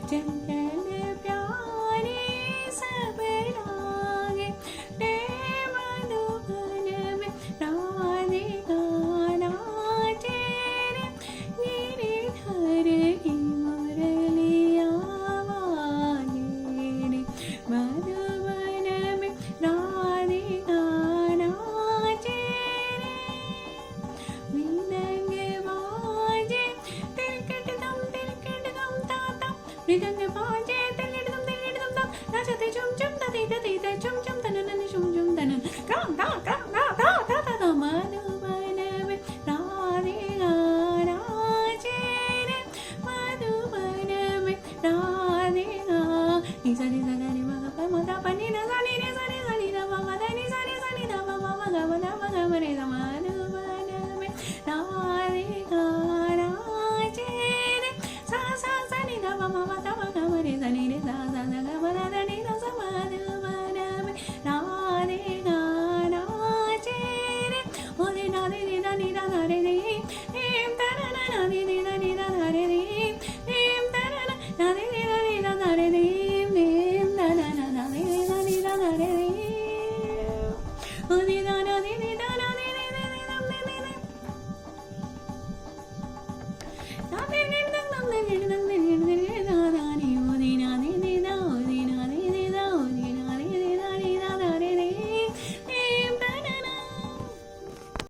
जंगल प्यारे सब लागे, रे मधुबन में राधिका नाचे रे, गिरिधर की मुरलिया वागे रे, मधुबन में राधिका नाचे रे। मृदंग बाजे तिलकट दम ताता, मृदंग बाजे तिलकट दम ता, नाचते झुम झुम तती तती ते झुम झुम तनन झुम झुम तनन, काम ता ता ता ता ता ता, मधुबन में राधिका नाचे रे, मधुबन में राधिका।